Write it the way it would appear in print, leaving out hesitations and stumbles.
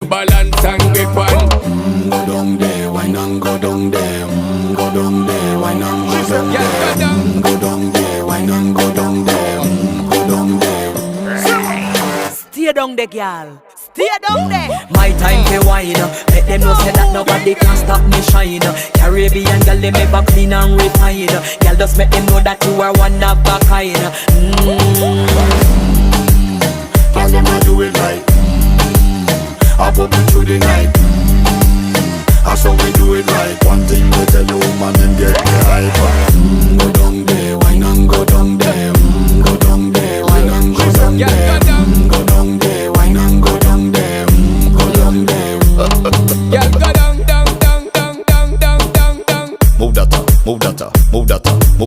balance and grip on. Go down there, why not go down there? Go down there, why not go down there? Go down there, why not go down there? Go down there. Stay down there, girl. Stay down there. My time to wine. Make them know say that nobody can stop me shine. Caribbean girl, they make back clean and refine. Girl, just make them know that you are one of a kind.